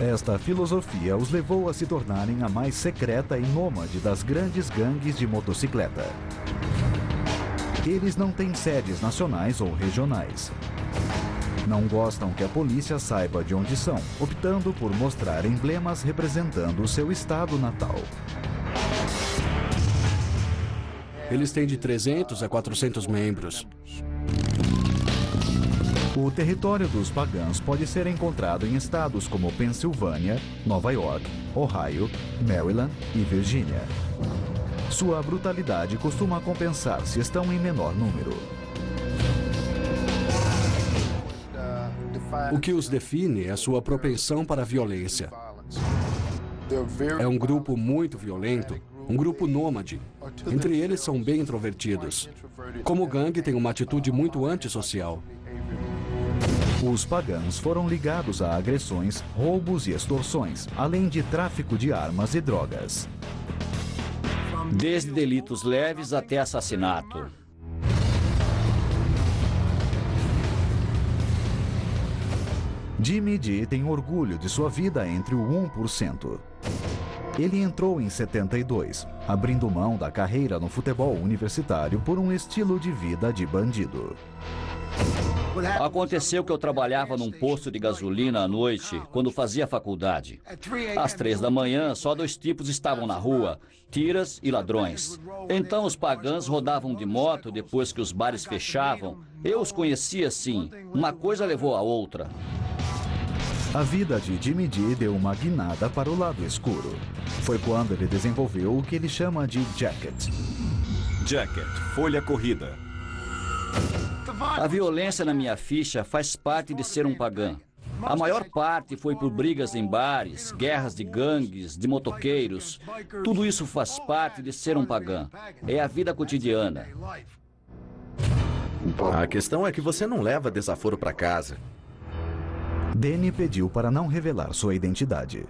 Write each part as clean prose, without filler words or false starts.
Esta filosofia os levou a se tornarem a mais secreta e nômade das grandes gangues de motocicleta. Eles não têm sedes nacionais ou regionais. Não gostam que a polícia saiba de onde são, optando por mostrar emblemas representando o seu estado natal. Eles têm de 300 a 400 membros. O território dos pagãs pode ser encontrado em estados como Pensilvânia, Nova York, Ohio, Maryland e Virgínia. Sua brutalidade costuma compensar se estão em menor número. O que os define é sua propensão para a violência. É um grupo muito violento, um grupo nômade. Entre eles são bem introvertidos. Como gangue, tem uma atitude muito antissocial. Os pagãs foram ligados a agressões, roubos e extorsões, além de tráfico de armas e drogas. Desde delitos leves até assassinato. Jimmy D tem orgulho de sua vida entre o 1%. Ele entrou em 72, abrindo mão da carreira no futebol universitário por um estilo de vida de bandido. Aconteceu que eu trabalhava num posto de gasolina à noite, quando fazia faculdade. Às 3 da manhã, só 2 tipos estavam na rua, tiras e ladrões. Então os pagãs rodavam de moto depois que os bares fechavam. Eu os conhecia sim. Uma coisa levou a outra. A vida de Jimmy D deu uma guinada para o lado escuro. Foi quando ele desenvolveu o que ele chama de Jacket. Jacket, folha corrida. A violência na minha ficha faz parte de ser um pagã. A maior parte foi por brigas em bares, guerras de gangues, de motoqueiros. Tudo isso faz parte de ser um pagã. É a vida cotidiana. A questão é que você não leva desaforo para casa. Danny pediu para não revelar sua identidade.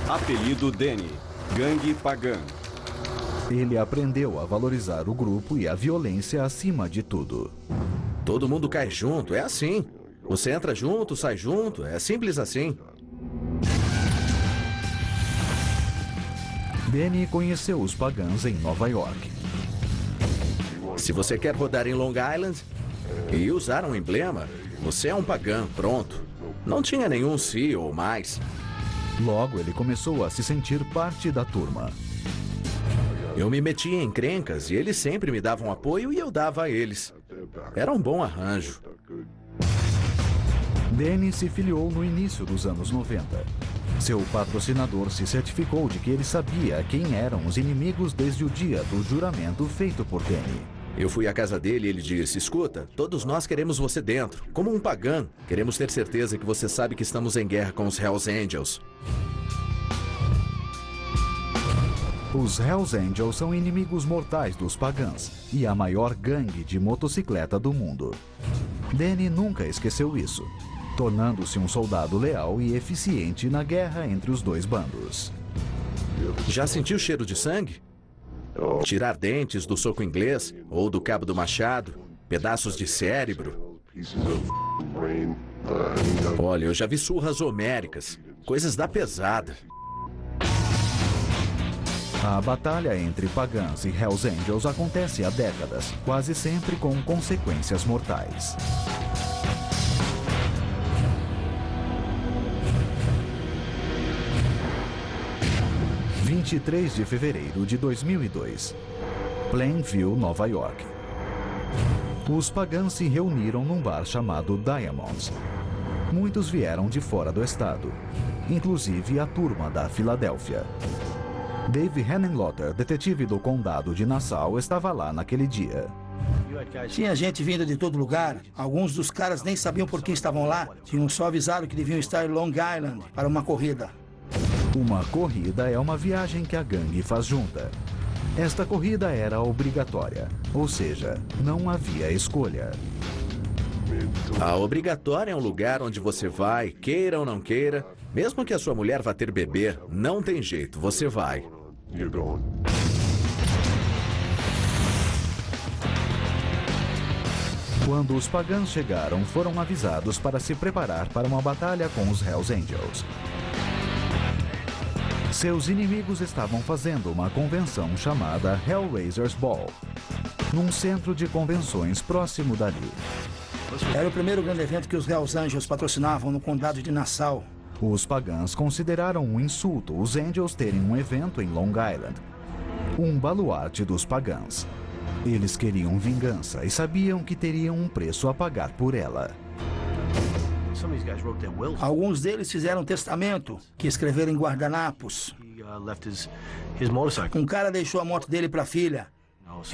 Apelido Danny, gangue pagã. Ele aprendeu a valorizar o grupo e a violência acima de tudo. Todo mundo cai junto, é assim. Você entra junto, sai junto, é simples assim. Danny conheceu os pagãs em Nova York. Se você quer rodar em Long Island e usar um emblema, você é um pagã, pronto. Não tinha nenhum si ou mais. Logo, ele começou a se sentir parte da turma. Eu me metia em encrencas e eles sempre me davam apoio e eu dava a eles. Era um bom arranjo. Danny se filiou no início dos anos 90. Seu patrocinador se certificou de que ele sabia quem eram os inimigos desde o dia do juramento feito por Danny. Eu fui à casa dele e ele disse: escuta, todos nós queremos você dentro. Como um pagã, queremos ter certeza que você sabe que estamos em guerra com os Hells Angels. Os Hells Angels são inimigos mortais dos pagãs e a maior gangue de motocicleta do mundo. Danny nunca esqueceu isso, tornando-se um soldado leal e eficiente na guerra entre os dois bandos. Já sentiu o cheiro de sangue? Tirar dentes do soco inglês ou do cabo do machado, pedaços de cérebro. Olha, eu já vi surras homéricas, coisas da pesada. A batalha entre pagãs e Hells Angels acontece há décadas, quase sempre com consequências mortais. – 23 de fevereiro de 2002. Plainview, Nova York. Os pagãs se reuniram num bar chamado Diamonds. Muitos vieram de fora do estado, inclusive a turma da Filadélfia. Dave Henenlotter, detetive do condado de Nassau, estava lá naquele dia. Tinha gente vindo de todo lugar. Alguns dos caras nem sabiam por que estavam lá. Tinham só avisado que deviam estar em Long Island para uma corrida. Uma corrida é uma viagem que a gangue faz junta. Esta corrida era obrigatória, ou seja, não havia escolha. A obrigatória é um lugar onde você vai, queira ou não queira. Mesmo que a sua mulher vá ter bebê, não tem jeito, você vai. Quando os pagãs chegaram, foram avisados para se preparar para uma batalha com os Hells Angels. Seus inimigos estavam fazendo uma convenção chamada Hellraisers Ball, num centro de convenções próximo dali. Era o primeiro grande evento que os Hells Angels patrocinavam no condado de Nassau. Os pagãs consideraram um insulto os Angels terem um evento em Long Island, um baluarte dos pagãs. Eles queriam vingança e sabiam que teriam um preço a pagar por ela. Alguns deles fizeram testamento, que escreveram em guardanapos. Um cara deixou a moto dele para a filha.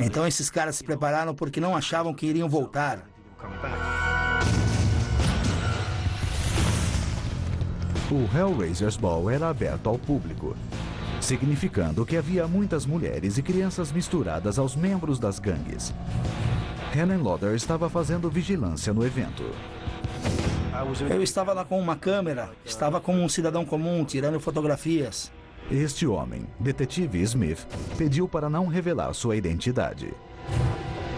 Então esses caras se prepararam porque não achavam que iriam voltar. O Hellraisers Ball era aberto ao público, significando que havia muitas mulheres e crianças misturadas aos membros das gangues. Helen Lauder estava fazendo vigilância no evento. Eu estava lá com uma câmera, estava como um cidadão comum, tirando fotografias. Este homem, Detetive Smith, pediu para não revelar sua identidade.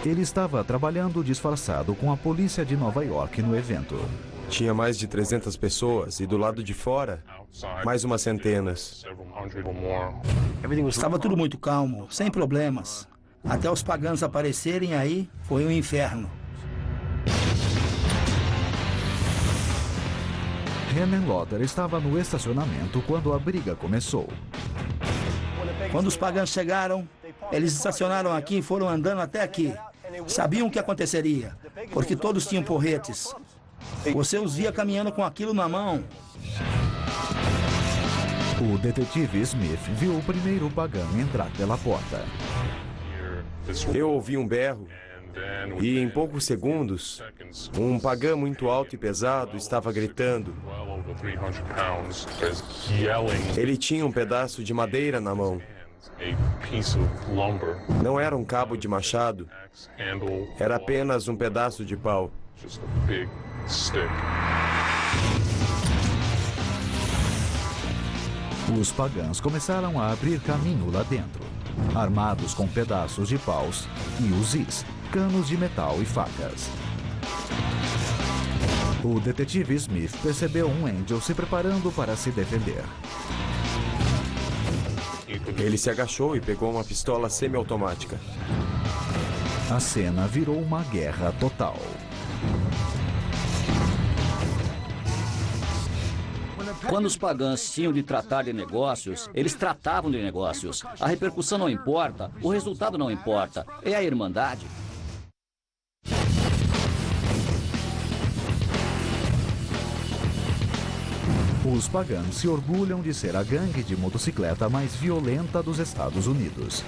Ele estava trabalhando disfarçado com a polícia de Nova York no evento. Tinha mais de 300 pessoas e do lado de fora, mais umas centenas. Estava tudo muito calmo, sem problemas. Até os pagãs aparecerem aí, foi um inferno. Helen Lauder estava no estacionamento quando a briga começou. Quando os pagãs chegaram, eles estacionaram aqui e foram andando até aqui. Sabiam o que aconteceria, porque todos tinham porretes. Você os via caminhando com aquilo na mão. O detetive Smith viu o primeiro pagão entrar pela porta. Eu ouvi um berro e, em poucos segundos, um pagão muito alto e pesado estava gritando. Ele tinha um pedaço de madeira na mão. Não era um cabo de machado, era apenas um pedaço de pau. Os pagãs começaram a abrir caminho lá dentro, armados com pedaços de paus e uzis, canos de metal e facas. O detetive Smith percebeu um Angel se preparando para se defender. Ele se agachou e pegou uma pistola semiautomática. A cena virou uma guerra total. Quando os pagãs tinham de tratar de negócios, eles tratavam de negócios. A repercussão não importa, o resultado não importa, é a irmandade. Os pagãs se orgulham de ser a gangue de motocicleta mais violenta dos Estados Unidos.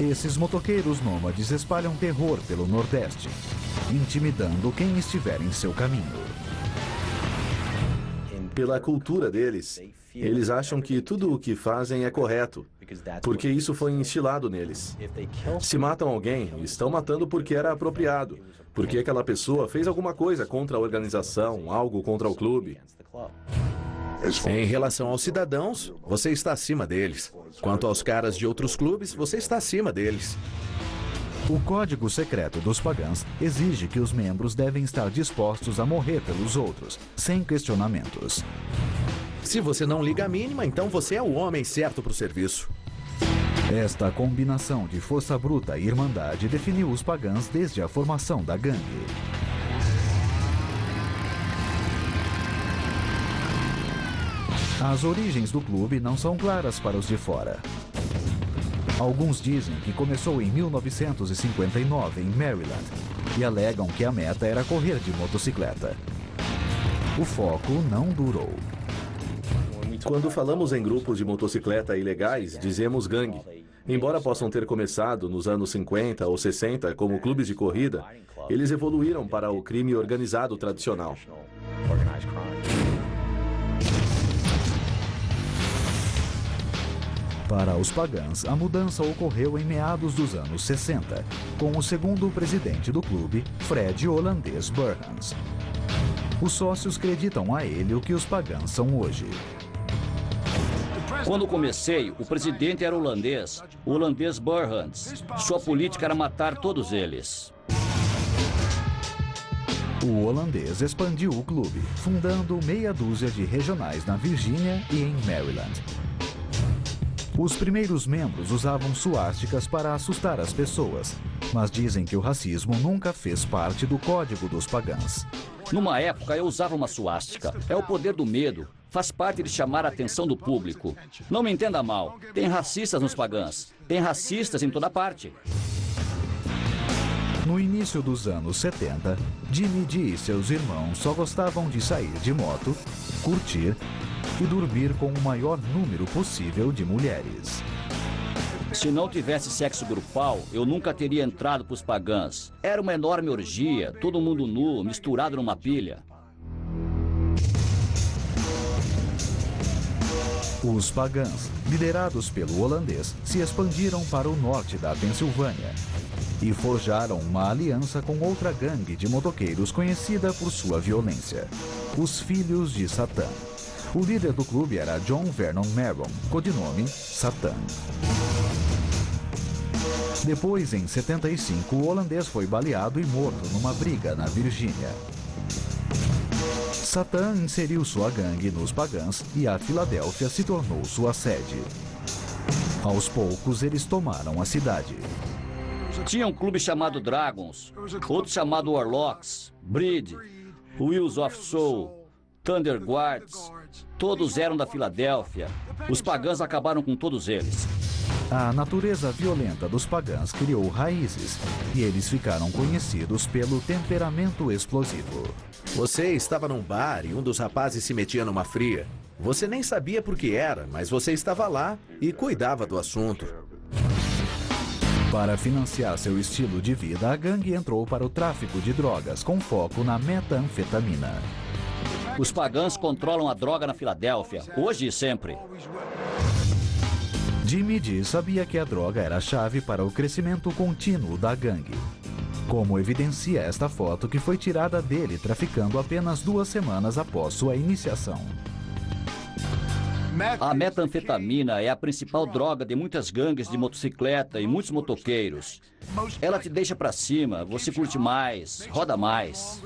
Esses motoqueiros nômades espalham terror pelo Nordeste, intimidando quem estiver em seu caminho. Pela cultura deles, eles acham que tudo o que fazem é correto, porque isso foi instilado neles. Se matam alguém, estão matando porque era apropriado, porque aquela pessoa fez alguma coisa contra a organização, algo contra o clube. Em relação aos cidadãos, você está acima deles. Quanto aos caras de outros clubes, você está acima deles. O código secreto dos pagãs exige que os membros devem estar dispostos a morrer pelos outros, sem questionamentos. Se você não liga a mínima, então você é o homem certo para o serviço. Esta combinação de força bruta e irmandade definiu os pagãs desde a formação da gangue. As origens do clube não são claras para os de fora. Alguns dizem que começou em 1959 em Maryland e alegam que a meta era correr de motocicleta. O foco não durou. Quando falamos em grupos de motocicleta ilegais, dizemos gangue. Embora possam ter começado nos anos 50 ou 60 como clubes de corrida, eles evoluíram para o crime organizado tradicional. Para os pagãs, a mudança ocorreu em meados dos anos 60, com o segundo presidente do clube, Fred Holandês Burhans. Os sócios acreditam a ele o que os pagãs são hoje. Quando comecei, o presidente era holandês, o holandês Burhans. Sua política era matar todos eles. O holandês expandiu o clube, fundando meia dúzia de regionais na Virgínia e em Maryland. Os primeiros membros usavam suásticas para assustar as pessoas, mas dizem que o racismo nunca fez parte do código dos pagãs. Numa época, eu usava uma suástica. É o poder do medo. Faz parte de chamar a atenção do público. Não me entenda mal. Tem racistas nos pagãs. Tem racistas em toda parte. No início dos anos 70, Jimmy Dee e seus irmãos só gostavam de sair de moto, curtir e dormir com o maior número possível de mulheres. Se não tivesse sexo grupal, eu nunca teria entrado para os pagãs. Era uma enorme orgia, todo mundo nu, misturado numa pilha. Os pagãs, liderados pelo holandês, se expandiram para o norte da Pensilvânia e forjaram uma aliança com outra gangue de motoqueiros conhecida por sua violência, os Filhos de Satã. O líder do clube era John Vernon Maron, codinome Satã. Depois, em 75, o holandês foi baleado e morto numa briga na Virgínia. Satã inseriu sua gangue nos pagãs e a Filadélfia se tornou sua sede. Aos poucos, eles tomaram a cidade. Tinha um clube chamado Dragons, outro chamado Warlocks, Breed, Wheels of Soul, Thunder Guards. Todos eram da Filadélfia. Os pagãs acabaram com todos eles. A natureza violenta dos pagãs criou raízes e eles ficaram conhecidos pelo temperamento explosivo. Você estava num bar e um dos rapazes se metia numa fria. Você nem sabia por que era, mas você estava lá e cuidava do assunto. Para financiar seu estilo de vida, a gangue entrou para o tráfico de drogas, com foco na metanfetamina. Os pagãs controlam a droga na Filadélfia, hoje e sempre. Jimmy Dee sabia que a droga era a chave para o crescimento contínuo da gangue. Como evidencia esta foto que foi tirada dele traficando apenas 2 semanas após sua iniciação. A metanfetamina é a principal droga de muitas gangues de motocicleta e muitos motoqueiros. Ela te deixa pra cima, você curte mais, roda mais.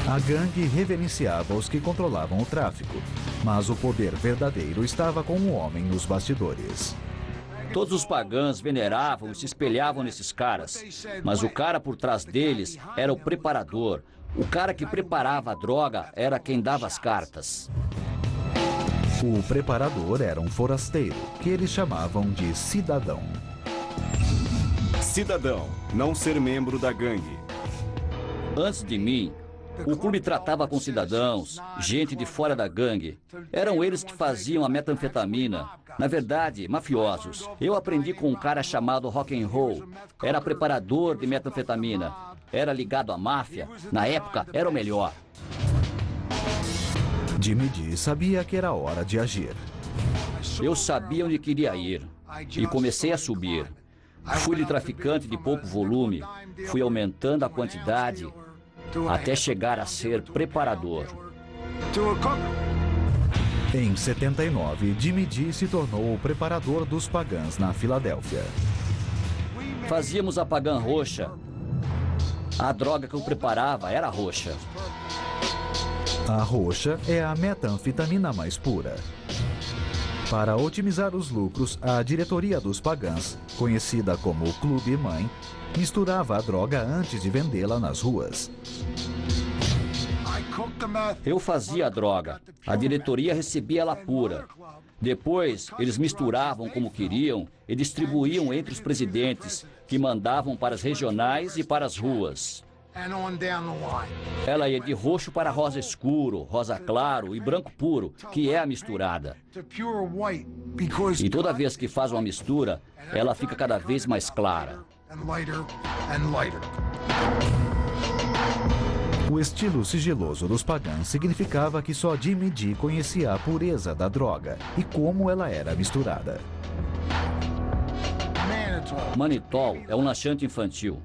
A gangue reverenciava os que controlavam o tráfico, mas o poder verdadeiro estava com o homem nos bastidores. Todos os pagãs veneravam e se espelhavam nesses caras, mas o cara por trás deles era o preparador. O cara que preparava a droga era quem dava as cartas. O preparador era um forasteiro, que eles chamavam de cidadão. Cidadão, não ser membro da gangue. Antes de mim, o clube tratava com cidadãos, gente de fora da gangue. Eram eles que faziam a metanfetamina. Na verdade, mafiosos. Eu aprendi com um cara chamado Rock and Roll. Era preparador de metanfetamina. Era ligado à máfia. Na época, era o melhor. Jimmy Dee sabia que era hora de agir. Eu sabia onde queria ir. E comecei a subir. Fui de traficante de pouco volume. Fui aumentando a quantidade até chegar a ser preparador. Em 79, Jimmy Dee se tornou o preparador dos pagãs na Filadélfia. Fazíamos a pagã roxa. A droga que eu preparava era roxa. A roxa é a metanfetamina mais pura. Para otimizar os lucros, a diretoria dos pagãs, conhecida como Clube Mãe, misturava a droga antes de vendê-la nas ruas. Eu fazia a droga. A diretoria recebia ela pura. Depois, eles misturavam como queriam e distribuíam entre os presidentes, que mandavam para as regionais e para as ruas. Ela ia de roxo para rosa escuro, rosa claro e branco puro, que é a misturada. E toda vez que faz uma mistura, ela fica cada vez mais clara. O estilo sigiloso dos pagãs significava que só Jimmy Dee conhecia a pureza da droga e como ela era misturada. Manitol é um laxante infantil.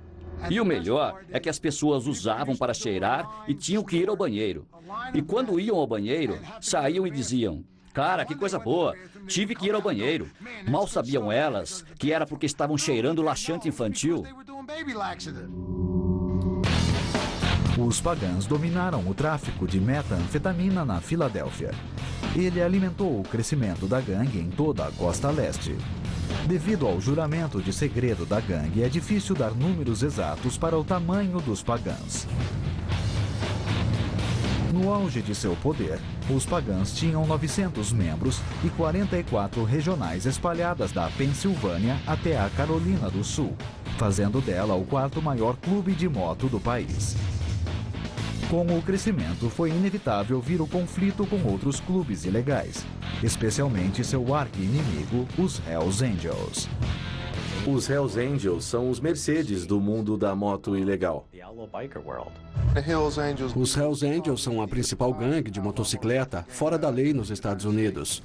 E o melhor é que as pessoas usavam para cheirar e tinham que ir ao banheiro. E quando iam ao banheiro, saíam e diziam: "Cara, que coisa boa, tive que ir ao banheiro." Mal sabiam elas que era porque estavam cheirando laxante infantil. Os pagãs dominaram o tráfico de metanfetamina na Filadélfia. Ele alimentou o crescimento da gangue em toda a costa leste. Devido ao juramento de segredo da gangue, é difícil dar números exatos para o tamanho dos pagãs. No auge de seu poder, os pagãs tinham 900 membros e 44 regionais espalhadas da Pensilvânia até a Carolina do Sul, fazendo dela o quarto maior clube de moto do país. Com o crescimento, foi inevitável vir o conflito com outros clubes ilegais, especialmente seu arqui-inimigo, os Hells Angels. Os Hells Angels são os Mercedes do mundo da moto ilegal. Os Hells Angels são a principal gangue de motocicleta fora da lei nos Estados Unidos.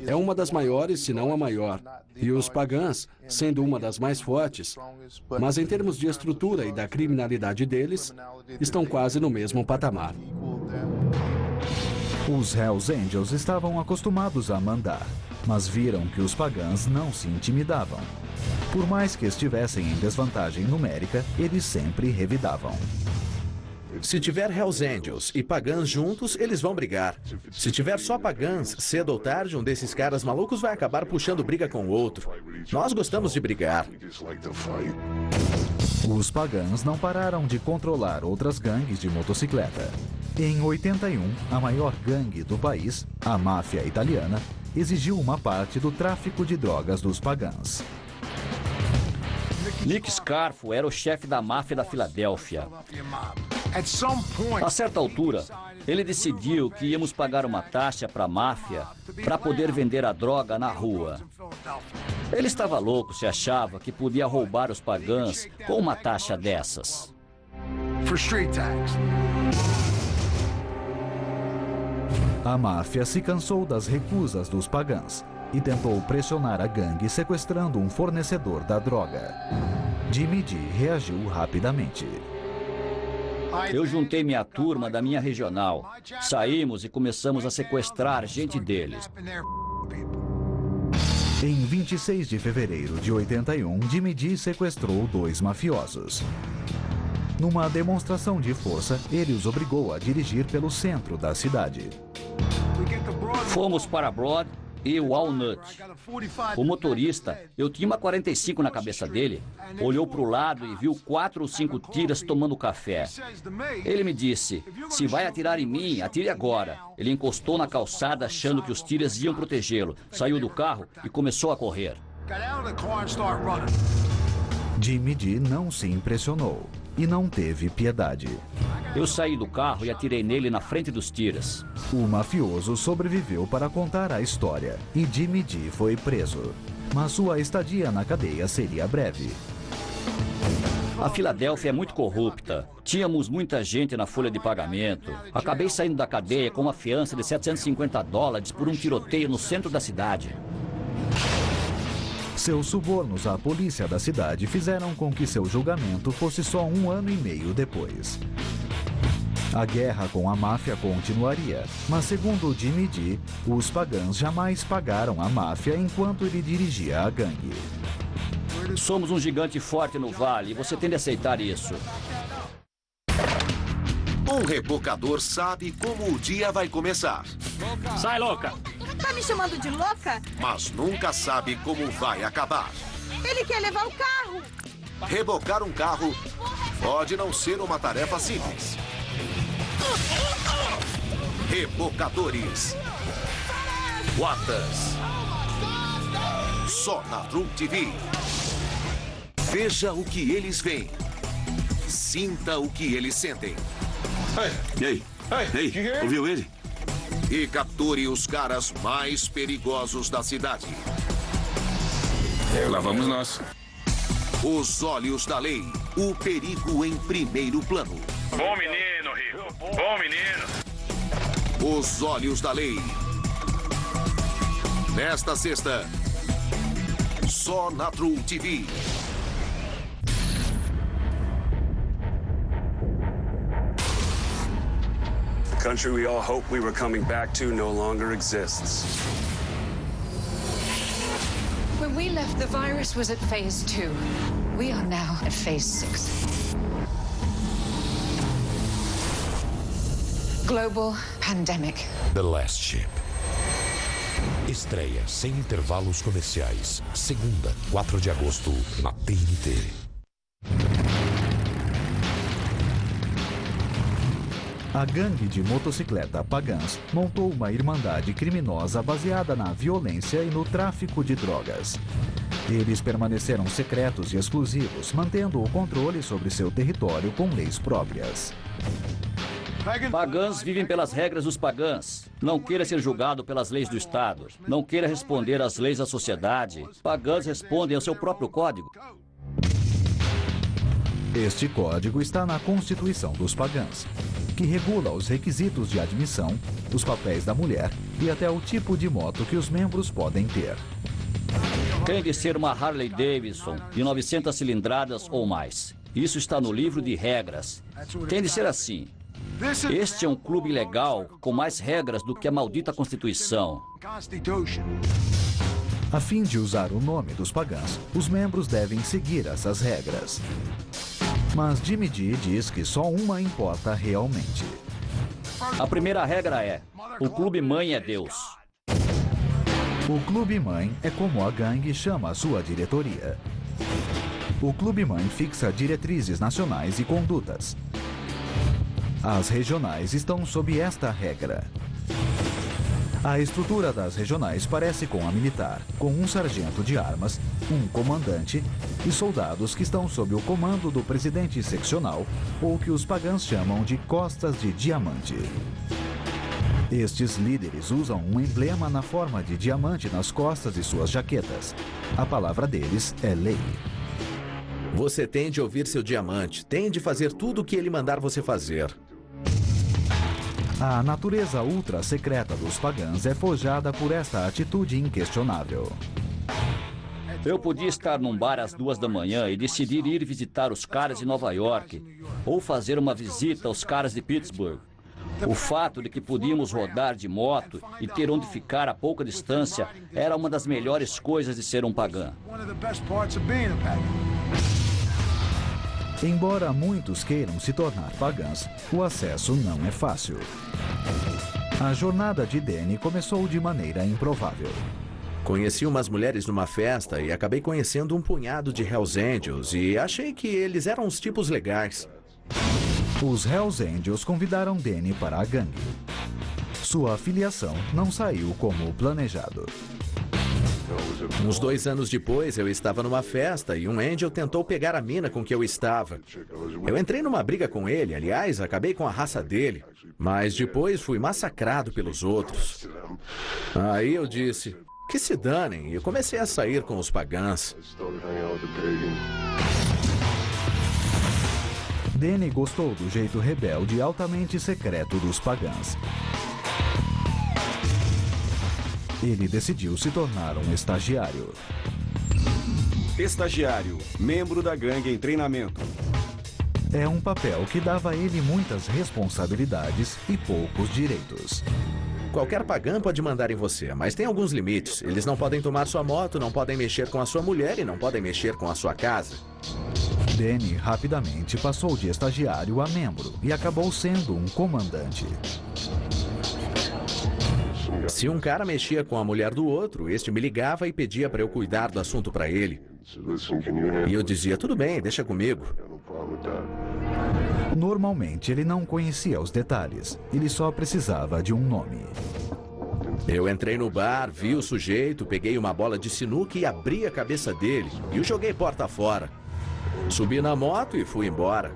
É uma das maiores, se não a maior. E os pagãs, sendo uma das mais fortes, mas em termos de estrutura e da criminalidade deles, estão quase no mesmo patamar. Os Hells Angels estavam acostumados a mandar, mas viram que os pagãs não se intimidavam. Por mais que estivessem em desvantagem numérica, eles sempre revidavam. Se tiver Hells Angels e pagãs juntos, eles vão brigar. Se tiver só pagãs, cedo ou tarde, um desses caras malucos vai acabar puxando briga com o outro. Nós gostamos de brigar. Os pagãs não pararam de controlar outras gangues de motocicleta. Em 81, a maior gangue do país, a máfia italiana, exigiu uma parte do tráfico de drogas dos pagãs. Nick Scarfo era o chefe da máfia da Filadélfia. A certa altura, ele decidiu que íamos pagar uma taxa para a máfia para poder vender a droga na rua. Ele estava louco se achava que podia roubar os pagãs com uma taxa dessas. A máfia se cansou das recusas dos pagãs e tentou pressionar a gangue sequestrando um fornecedor da droga. Jimmy D reagiu rapidamente. Eu juntei minha turma da minha regional. Saímos e começamos a sequestrar gente deles. Em 26 de fevereiro de 81, Jimmy D sequestrou 2 mafiosos. Numa demonstração de força, ele os obrigou a dirigir pelo centro da cidade. Fomos para Broad e Walnut. O motorista, eu tinha uma 45 na cabeça dele, olhou para o lado e viu 4 ou 5 tiras tomando café. Ele me disse, se vai atirar em mim, atire agora. Ele encostou na calçada achando que os tiras iam protegê-lo. Saiu do carro e começou a correr. Jimmy D não se impressionou e não teve piedade. Eu saí do carro e atirei nele na frente dos tiras. O mafioso sobreviveu para contar a história e Jimmy D foi preso. Mas sua estadia na cadeia seria breve. A Filadélfia é muito corrupta. Tínhamos muita gente na folha de pagamento. Acabei saindo da cadeia com uma fiança de $750 por um tiroteio no centro da cidade. Seus subornos à polícia da cidade fizeram com que seu julgamento fosse só 1 ano e meio depois. A guerra com a máfia continuaria, mas segundo Jimmy D, os pagãs jamais pagaram a máfia enquanto ele dirigia a gangue. Somos um gigante forte no vale e você tem de aceitar isso. Um rebocador sabe como o dia vai começar. Sai, louca! Tá me chamando de louca? Mas nunca sabe como vai acabar. Ele quer levar o carro. Rebocar um carro pode não ser uma tarefa simples. Rebocadores. Guardas. Só na True TV. Veja o que eles veem. Sinta o que eles sentem. Ei, ouviu ele? E capture os caras mais perigosos da cidade. Lá vamos nós. Os olhos da lei. O perigo em primeiro plano. Bom menino, Rico. Bom menino. Os olhos da lei. Nesta sexta, só na True TV. The country we all hoped we were coming back to no longer exists. When we left, the virus was at phase 2. We are now at phase 6. Global pandemic. The Last Ship. Estreia sem intervalos comerciais. Segunda, 4 de agosto, na TNT. A gangue de motocicleta Pagãs montou uma irmandade criminosa baseada na violência e no tráfico de drogas. Eles permaneceram secretos e exclusivos, mantendo o controle sobre seu território com leis próprias. Pagãs vivem pelas regras dos pagãs. Não queira ser julgado pelas leis do Estado. Não queira responder às leis da sociedade. Pagãs respondem ao seu próprio código. Este código está na Constituição dos Pagãs, que regula os requisitos de admissão, os papéis da mulher e até o tipo de moto que os membros podem ter. Tem de ser uma Harley Davidson de 900 cilindradas ou mais. Isso está no livro de regras. Tem de ser assim. Este é um clube legal com mais regras do que a maldita Constituição. A fim de usar o nome dos Pagãs, os membros devem seguir essas regras. Mas Jimmy D diz que só uma importa realmente. A primeira regra é: o clube mãe é Deus. O clube mãe é como a gangue chama a sua diretoria. O clube mãe fixa diretrizes nacionais e condutas. As regionais estão sob esta regra. A estrutura das regionais parece com a militar, com um sargento de armas, um comandante e soldados que estão sob o comando do presidente seccional, ou que os pagãs chamam de costas de diamante. Estes líderes usam um emblema na forma de diamante nas costas de suas jaquetas. A palavra deles é lei. Você tem de ouvir seu diamante, tem de fazer tudo o que ele mandar você fazer. A natureza ultra secreta dos pagãs é forjada por esta atitude inquestionável. Eu podia estar num bar às 2 da manhã e decidir ir visitar os caras de Nova York ou fazer uma visita aos caras de Pittsburgh. O fato de que podíamos rodar de moto e ter onde ficar a pouca distância era uma das melhores coisas de ser um pagã. Embora muitos queiram se tornar pagãs, o acesso não é fácil. A jornada de Danny começou de maneira improvável. Conheci umas mulheres numa festa e acabei conhecendo um punhado de Hells Angels e achei que eles eram uns tipos legais. Os Hells Angels convidaram Danny para a gangue. Sua afiliação não saiu como planejado. Uns 2 anos depois, eu estava numa festa e um Angel tentou pegar a mina com que eu estava. Eu entrei numa briga com ele, aliás, acabei com a raça dele. Mas depois fui massacrado pelos outros. Aí eu disse, que se danem, e comecei a sair com os pagãs. Danny gostou do jeito rebelde e altamente secreto dos pagãs. Ele decidiu se tornar um estagiário. Estagiário, membro da gangue em treinamento. É um papel que dava a ele muitas responsabilidades e poucos direitos. Qualquer pagã pode mandar em você, mas tem alguns limites. Eles não podem tomar sua moto, não podem mexer com a sua mulher e não podem mexer com a sua casa. Danny rapidamente passou de estagiário a membro e acabou sendo um comandante. Se um cara mexia com a mulher do outro, este me ligava e pedia para eu cuidar do assunto para ele. E eu dizia, tudo bem, deixa comigo. Normalmente ele não conhecia os detalhes, ele só precisava de um nome. Eu entrei no bar, vi o sujeito, peguei uma bola de sinuca e abri a cabeça dele e o joguei porta fora. Subi na moto e fui embora.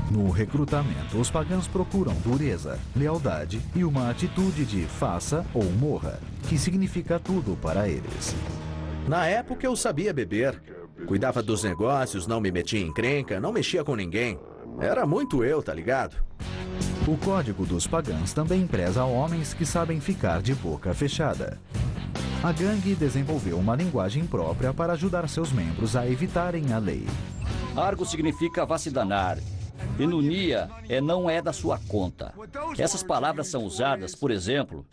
No recrutamento, os pagãs procuram dureza, lealdade e uma atitude de faça ou morra, que significa tudo para eles. Na época eu sabia beber, cuidava dos negócios, não me metia em encrenca, não mexia com ninguém. Era muito eu, tá ligado? O código dos pagãs também preza homens que sabem ficar de boca fechada. A gangue desenvolveu uma linguagem própria para ajudar seus membros a evitarem a lei. Argo significa vá se danar. E nunia não é da sua conta. Essas palavras são usadas, por exemplo,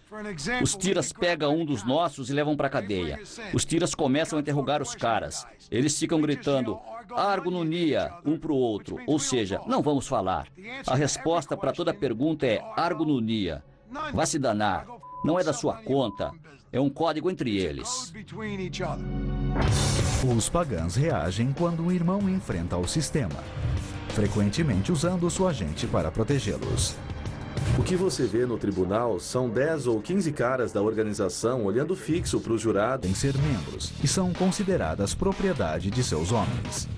os tiras pegam um dos nossos e levam para a cadeia. Os tiras começam a interrogar os caras. Eles ficam gritando, argo nunia, um para o outro. Ou seja, não vamos falar. A resposta para toda pergunta é argo nunia. Vá se danar. Não é da sua conta. É um código entre eles. Os pagãs reagem quando o irmão enfrenta o sistema, frequentemente usando sua agente para protegê-los. O que você vê no tribunal são 10 ou 15 caras da organização olhando fixo para os jurados. Em ser membros e são consideradas propriedade de seus homens.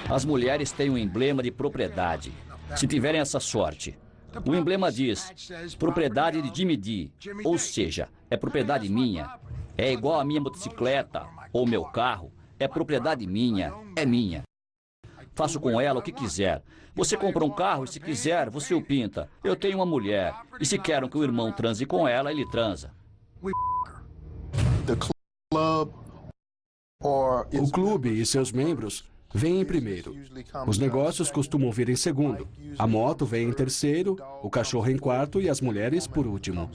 As mulheres têm um emblema de propriedade, se tiverem essa sorte. O emblema diz, propriedade de Jimmy D, ou seja, é propriedade minha. É igual a minha motocicleta ou meu carro, é propriedade minha, é minha. Faço com ela o que quiser. Você compra um carro e se quiser, você o pinta. Eu tenho uma mulher e se querem que o irmão transe com ela, ele transa. O clube e seus membros vêm em primeiro. Os negócios costumam vir em segundo. A moto vem em terceiro, o cachorro em quarto e as mulheres por último.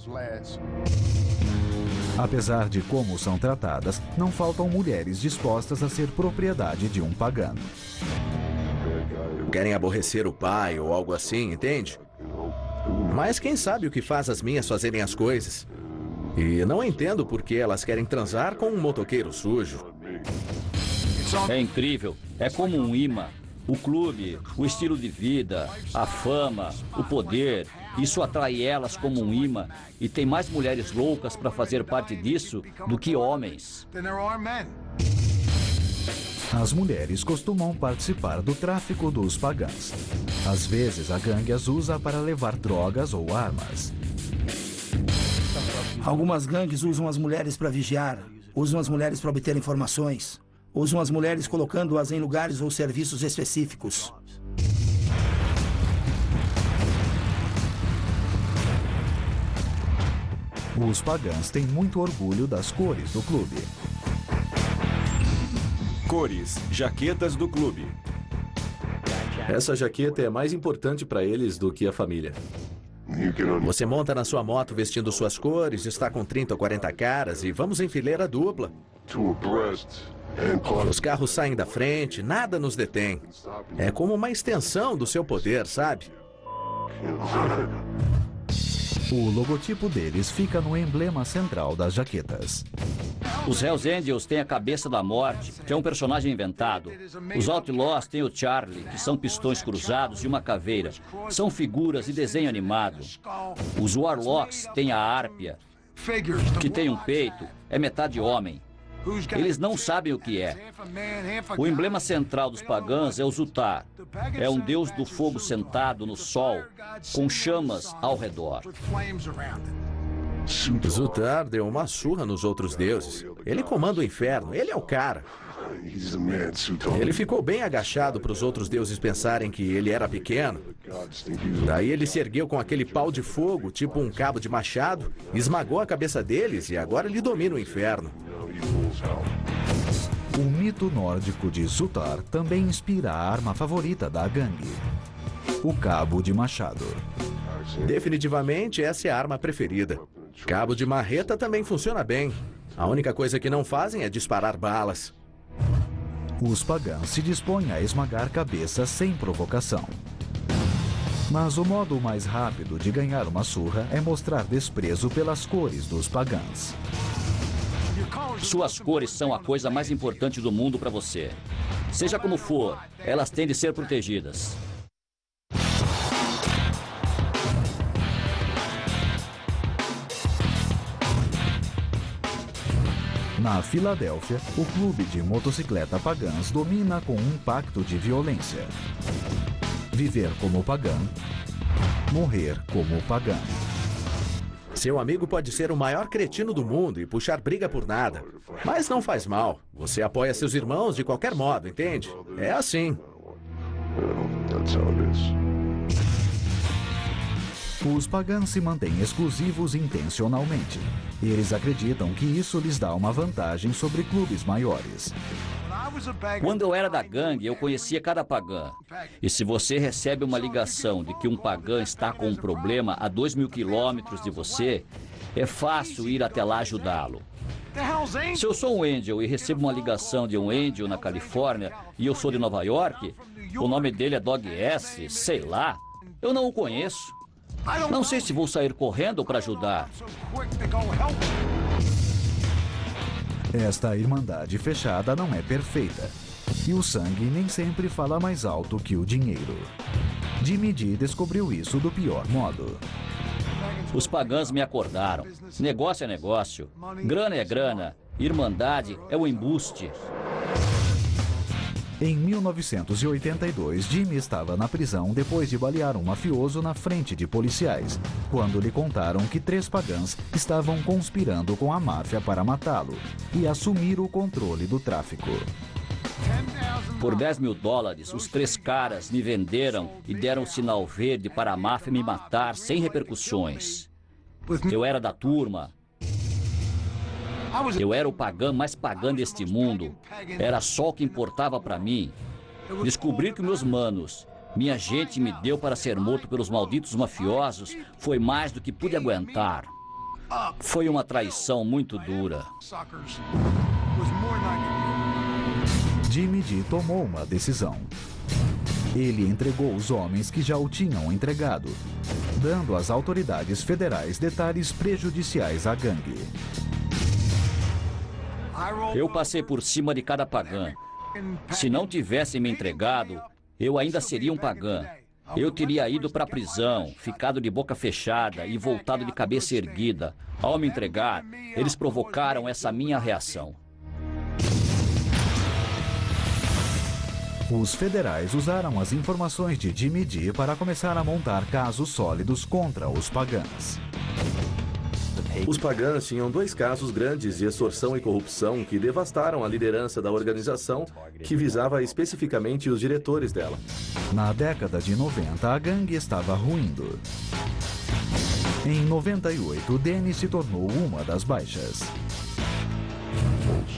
Apesar de como são tratadas, não faltam mulheres dispostas a ser propriedade de um pagano. Querem aborrecer o pai ou algo assim, entende? Mas quem sabe o que faz as minhas fazerem as coisas? E não entendo por que elas querem transar com um motoqueiro sujo. É incrível. É como um imã. O clube, o estilo de vida, a fama, o poder, isso atrai elas como um imã. E tem mais mulheres loucas para fazer parte disso do que homens. As mulheres costumam participar do tráfico dos pagãs. Às vezes, a gangue as usa para levar drogas ou armas. Algumas gangues usam as mulheres para vigiar, usam as mulheres para obter informações, usam as mulheres colocando-as em lugares ou serviços específicos. Os pagãs têm muito orgulho das cores do clube. Cores, jaquetas do clube. Essa jaqueta é mais importante para eles do que a família. Você monta na sua moto vestindo suas cores, está com 30 ou 40 caras e vamos em fileira dupla. Os carros saem da frente, nada nos detém. É como uma extensão do seu poder, sabe? O logotipo deles fica no emblema central das jaquetas. Os Hells Angels têm a cabeça da morte, que é um personagem inventado. Os Outlaws têm o Charlie, que são pistões cruzados e uma caveira. São figuras e desenho animado. Os Warlocks têm a Árpia, que tem um peito, é metade homem. Eles não sabem o que é. O emblema central dos pagãs é o Zutar. É um deus do fogo sentado no sol, com chamas ao redor. Zutar deu uma surra nos outros deuses. Ele comanda o inferno, ele é o cara. Ele ficou bem agachado para os outros deuses pensarem que ele era pequeno. Daí ele se ergueu com aquele pau de fogo, tipo um cabo de machado, esmagou a cabeça deles e agora ele domina o inferno. O mito nórdico de Zutar também inspira a arma favorita da gangue, o cabo de machado. Definitivamente essa é a arma preferida. Cabo de marreta também funciona bem. A única coisa que não fazem é disparar balas. Os pagãs se dispõem a esmagar cabeças sem provocação. Mas o modo mais rápido de ganhar uma surra é mostrar desprezo pelas cores dos pagãs. Suas cores são a coisa mais importante do mundo para você. Seja como for, elas têm de ser protegidas. Na Filadélfia, o clube de motocicleta pagãs domina com um pacto de violência. Viver como pagão, morrer como pagão. Seu amigo pode ser o maior cretino do mundo e puxar briga por nada. Mas não faz mal. Você apoia seus irmãos de qualquer modo, entende? É assim. Os pagãs se mantêm exclusivos intencionalmente. Eles acreditam que isso lhes dá uma vantagem sobre clubes maiores. Quando eu era da gangue, eu conhecia cada pagã. E se você recebe uma ligação de que um pagã está com um problema a 2.000 quilômetros de você, é fácil ir até lá ajudá-lo. Se eu sou um Angel e recebo uma ligação de um Angel na Califórnia e eu sou de Nova York, o nome dele é Dog S, sei lá, eu não o conheço. Não sei se vou sair correndo para ajudar. Esta irmandade fechada não é perfeita. E o sangue nem sempre fala mais alto que o dinheiro. Jimmy D descobriu isso do pior modo. Os pagãs me acordaram. Negócio é negócio. Grana é grana. Irmandade é o embuste. Em 1982, Jimmy estava na prisão depois de balear um mafioso na frente de policiais, quando lhe contaram que 3 pagãs estavam conspirando com a máfia para matá-lo e assumir o controle do tráfico. Por $10.000, os 3 caras me venderam e deram o sinal verde para a máfia me matar sem repercussões. Eu era da turma. Eu era o pagã mais pagã deste mundo. Era só o que importava para mim. Descobrir que meus manos, minha gente me deu para ser morto pelos malditos mafiosos foi mais do que pude aguentar. Foi uma traição muito dura. Jimmy D tomou uma decisão. Ele entregou os homens que já o tinham entregado, dando às autoridades federais detalhes prejudiciais à gangue. Eu passei por cima de cada pagã. Se não tivessem me entregado, eu ainda seria um pagã. Eu teria ido para a prisão, ficado de boca fechada e voltado de cabeça erguida. Ao me entregar, eles provocaram essa minha reação. Os federais usaram as informações de Jimmy D para começar a montar casos sólidos contra os pagãs. Os pagãs tinham 2 casos grandes de extorsão e corrupção que devastaram a liderança da organização, que visava especificamente os diretores dela. Na década de 90, a gangue estava ruindo. Em 98, Danny se tornou uma das baixas.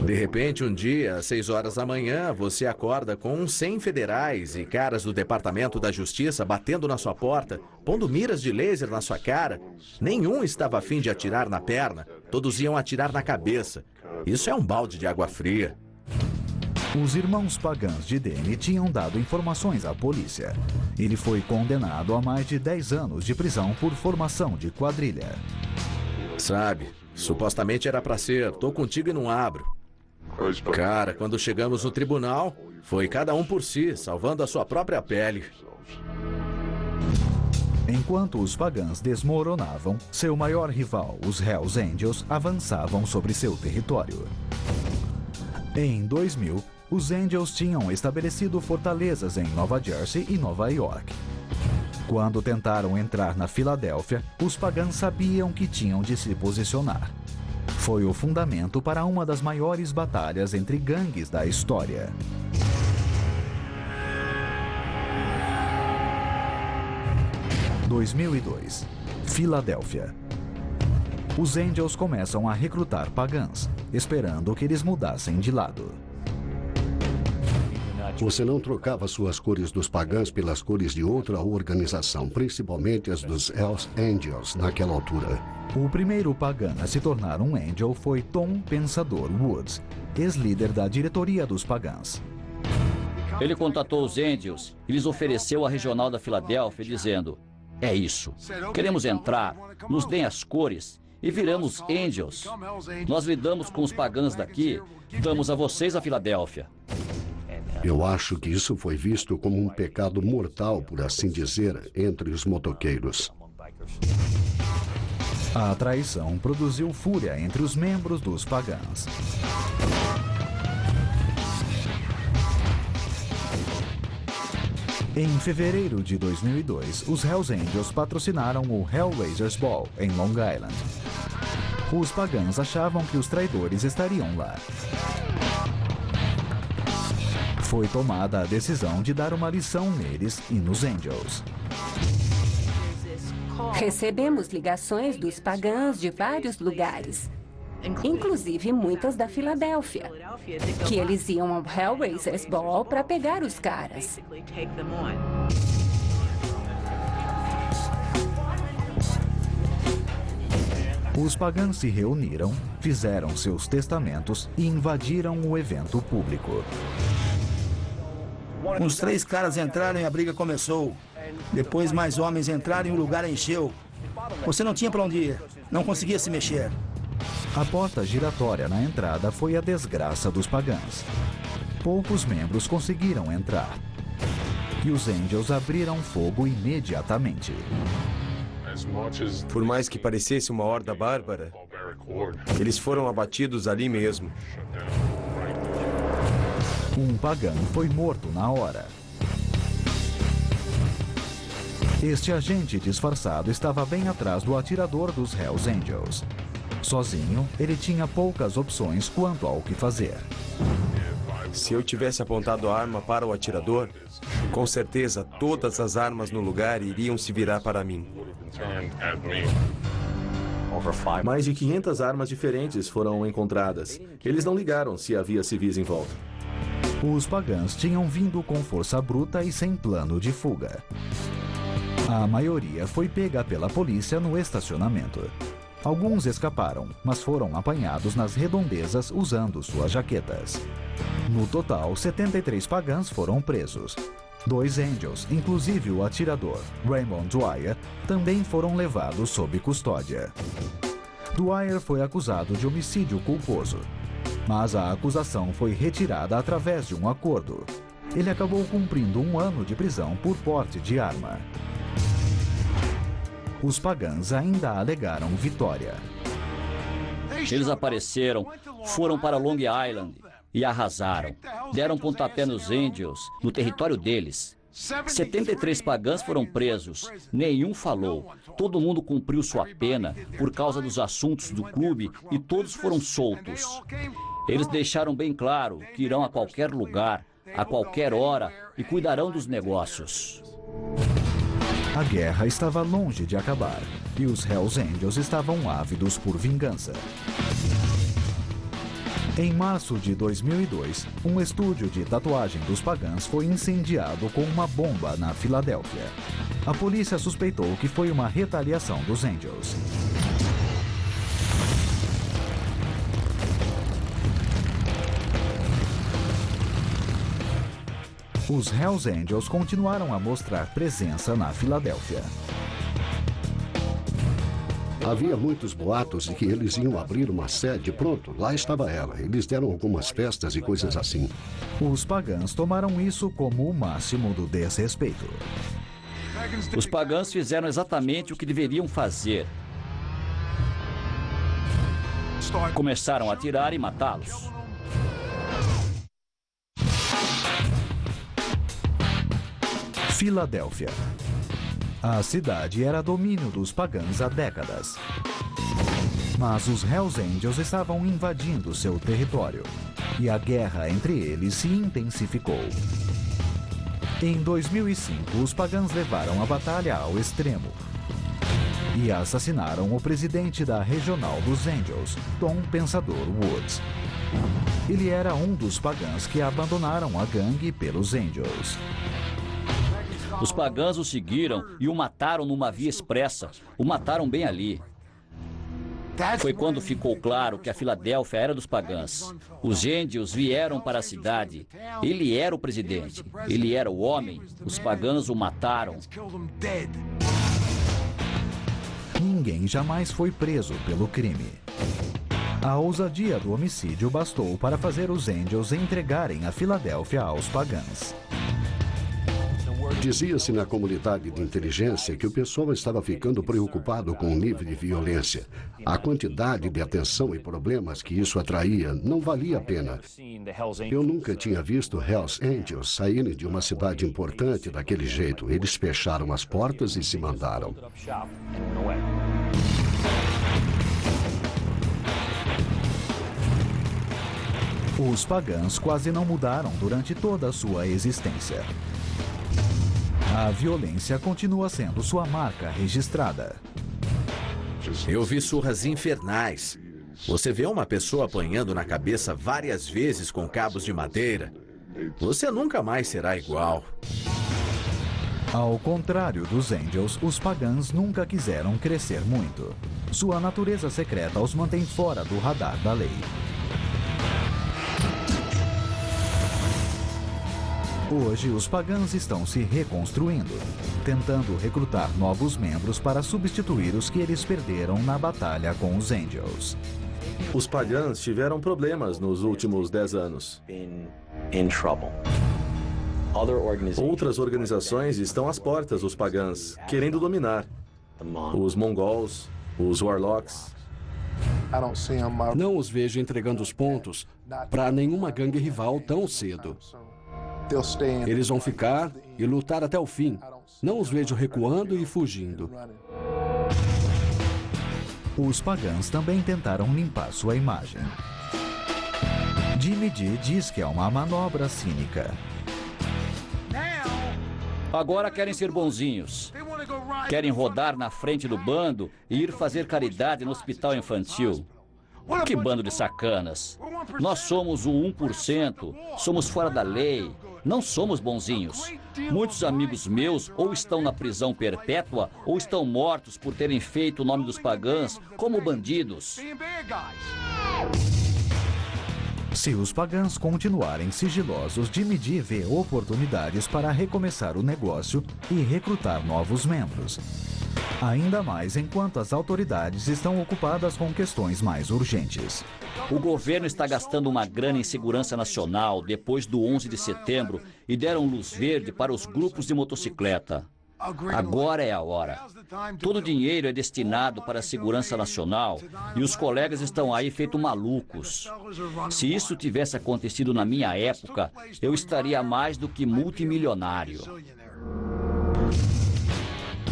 De repente, um dia, às 6 horas da manhã, você acorda com uns 100 federais e caras do Departamento da Justiça batendo na sua porta, pondo miras de laser na sua cara. Nenhum estava a fim de atirar na perna, todos iam atirar na cabeça. Isso é um balde de água fria. Os irmãos pagãs de Danny tinham dado informações à polícia. Ele foi condenado a mais de 10 anos de prisão por formação de quadrilha. Sabe, supostamente era pra ser, tô contigo e não abro. Cara, quando chegamos no tribunal, foi cada um por si, salvando a sua própria pele. Enquanto os pagãs desmoronavam, seu maior rival, os Hells Angels, avançavam sobre seu território. Em 2000, os Angels tinham estabelecido fortalezas em Nova Jersey e Nova York. Quando tentaram entrar na Filadélfia, os pagãs sabiam que tinham de se posicionar. Foi o fundamento para uma das maiores batalhas entre gangues da história. Em 2002, Filadélfia. Os Angels começam a recrutar pagãs, esperando que eles mudassem de lado. Você não trocava suas cores dos pagãs pelas cores de outra organização, principalmente as dos Hells Angels naquela altura. O primeiro pagã a se tornar um Angel foi Tom Pensador Woods, ex-líder da diretoria dos pagãs. Ele contatou os Angels e lhes ofereceu a regional da Filadélfia, dizendo: é isso, queremos entrar, nos deem as cores e viramos Angels. Nós lidamos com os pagãs daqui, damos a vocês a Filadélfia. Eu acho que isso foi visto como um pecado mortal, por assim dizer, entre os motoqueiros. A traição produziu fúria entre os membros dos pagãs. Em fevereiro de 2002, os Hells Angels patrocinaram o Hellraisers Ball, em Long Island. Os pagãs achavam que os traidores estariam lá. Foi tomada a decisão de dar uma lição neles e nos Angels. Recebemos ligações dos pagãs de vários lugares. inclusive muitas da Filadélfia, que eles iam ao Hellraisers Ball para pegar os caras. Os pagãs se reuniram, fizeram seus testamentos e invadiram o evento público. Os 3 caras entraram e a briga começou. Depois mais homens entraram e o lugar encheu. Você não tinha para onde ir, não conseguia se mexer. A porta giratória na entrada foi a desgraça dos pagãs. Poucos membros conseguiram entrar. E os Angels abriram fogo imediatamente. Por mais que parecesse uma horda bárbara, eles foram abatidos ali mesmo. Um pagão foi morto na hora. Este agente disfarçado estava bem atrás do atirador dos Hells Angels. Sozinho, ele tinha poucas opções quanto ao que fazer. Se eu tivesse apontado a arma para o atirador, com certeza todas as armas no lugar iriam se virar para mim. Mais de 500 armas diferentes foram encontradas. Eles não ligaram se havia civis em volta. Os pagãs tinham vindo com força bruta e sem plano de fuga. A maioria foi pega pela polícia no estacionamento. Alguns escaparam, mas foram apanhados nas redondezas usando suas jaquetas. No total, 73 pagãs foram presos. 2 Angels, inclusive o atirador, Raymond Dwyer, também foram levados sob custódia. Dwyer foi acusado de homicídio culposo, mas a acusação foi retirada através de um acordo. Ele acabou cumprindo 1 ano de prisão por porte de arma. Os pagãs ainda alegaram vitória. Eles apareceram, foram para Long Island e arrasaram. Deram pontapé nos Angels, no território deles. 73 pagãs foram presos, nenhum falou. Todo mundo cumpriu sua pena por causa dos assuntos do clube e todos foram soltos. Eles deixaram bem claro que irão a qualquer lugar, a qualquer hora e cuidarão dos negócios. A guerra estava longe de acabar e os Hells Angels estavam ávidos por vingança. Em março de 2002, um estúdio de tatuagem dos pagãs foi incendiado com uma bomba na Filadélfia. A polícia suspeitou que foi uma retaliação dos Angels. Os Hells Angels continuaram a mostrar presença na Filadélfia. Havia muitos boatos de que eles iam abrir uma sede. Pronto, lá estava ela. Eles deram algumas festas e coisas assim. Os pagãs tomaram isso como o máximo do desrespeito. Os pagãs fizeram exatamente o que deveriam fazer. Começaram a atirar e matá-los. Filadélfia. A cidade era domínio dos pagãs há décadas. Mas os Hells Angels estavam invadindo seu território e a guerra entre eles se intensificou. Em 2005, os pagãs levaram a batalha ao extremo e assassinaram o presidente da regional dos Angels, Tom Pensador Woods. Ele era um dos pagãs que abandonaram a gangue pelos Angels. Os pagãs o seguiram e o mataram numa via expressa. O mataram bem ali. Foi quando ficou claro que a Filadélfia era dos pagãs. Os Angels vieram para a cidade. Ele era o presidente. Ele era o homem. Os pagãs o mataram. Ninguém jamais foi preso pelo crime. A ousadia do homicídio bastou para fazer os Angels entregarem a Filadélfia aos pagãs. Dizia-se na comunidade de inteligência que o pessoal estava ficando preocupado com o nível de violência. A quantidade de atenção e problemas que isso atraía não valia a pena. Eu nunca tinha visto Hells Angels saírem de uma cidade importante daquele jeito. Eles fecharam as portas e se mandaram. Os pagãs quase não mudaram durante toda a sua existência. A violência continua sendo sua marca registrada. Eu vi surras infernais. Você vê uma pessoa apanhando na cabeça várias vezes com cabos de madeira, você nunca mais será igual. Ao contrário dos Angels, os pagãs nunca quiseram crescer muito. Sua natureza secreta os mantém fora do radar da lei. Hoje, os pagãs estão se reconstruindo, tentando recrutar novos membros para substituir os que eles perderam na batalha com os Angels. Os pagãs tiveram problemas nos últimos 10 anos. Outras organizações estão às portas dos pagãs, querendo dominar. Os mongols, os warlocks. Não os vejo entregando os pontos para nenhuma gangue rival tão cedo. Eles vão ficar e lutar até o fim. Não os vejo recuando e fugindo. Os pagãs também tentaram limpar sua imagem. Jimmy D diz que é uma manobra cínica. Agora querem ser bonzinhos. Querem rodar na frente do bando e ir fazer caridade no hospital infantil. Que bando de sacanas. Nós somos o 1%, somos fora da lei, não somos bonzinhos. Muitos amigos meus ou estão na prisão perpétua ou estão mortos por terem feito o nome dos pagãs como bandidos. Se os pagãs continuarem sigilosos, Jimmy D vê oportunidades para recomeçar o negócio e recrutar novos membros. Ainda mais enquanto as autoridades estão ocupadas com questões mais urgentes. O governo está gastando uma grana em segurança nacional depois do 11 de setembro e deram luz verde para os grupos de motocicleta. Agora é a hora. Todo o dinheiro é destinado para a segurança nacional e os colegas estão aí feito malucos. Se isso tivesse acontecido na minha época, eu estaria mais do que multimilionário.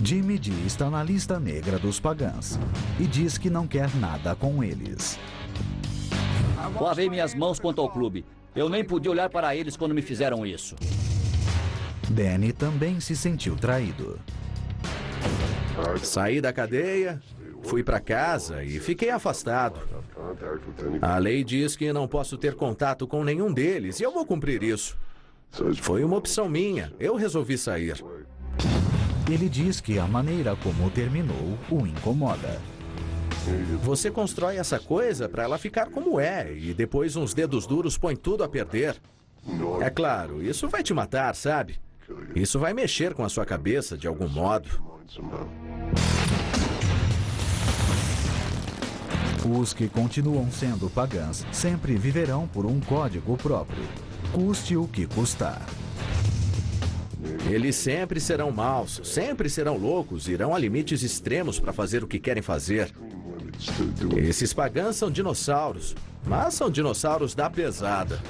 Jimmy D está na lista negra dos pagãs e diz que não quer nada com eles. Lavei minhas mãos quanto ao clube. Eu nem podia olhar para eles quando me fizeram isso. Danny também se sentiu traído. Saí da cadeia, fui para casa e fiquei afastado. A lei diz que não posso ter contato com nenhum deles e eu vou cumprir isso. Foi uma opção minha, eu resolvi sair. Ele diz que a maneira como terminou o incomoda. Você constrói essa coisa para ela ficar como é e depois uns dedos duros põem tudo a perder. É claro, isso vai te matar, sabe? Isso vai mexer com a sua cabeça de algum modo. Os que continuam sendo pagãs sempre viverão por um código próprio, custe o que custar. Eles sempre serão maus, sempre serão loucos, irão a limites extremos para fazer o que querem fazer. Esses pagãs são dinossauros, mas são dinossauros da pesada.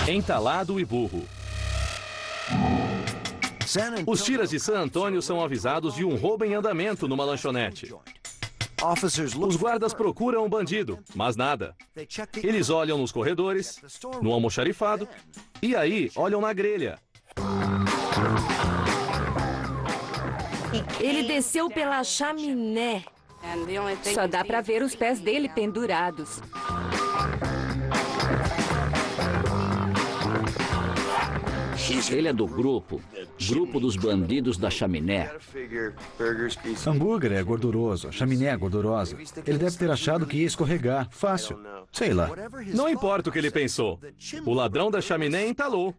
Entalado e burro. Os tiras de San Antônio são avisados de um roubo em andamento numa lanchonete. Os guardas procuram o bandido, mas nada. Eles olham nos corredores, no almoxarifado e aí olham na grelha. Ele desceu pela chaminé. Só dá pra ver os pés dele pendurados. Ele é do grupo dos bandidos da chaminé. Hambúrguer é gorduroso, chaminé é gordurosa. Ele deve ter achado que ia escorregar, fácil. Sei lá. Não importa o que ele pensou. O ladrão da chaminé entalou.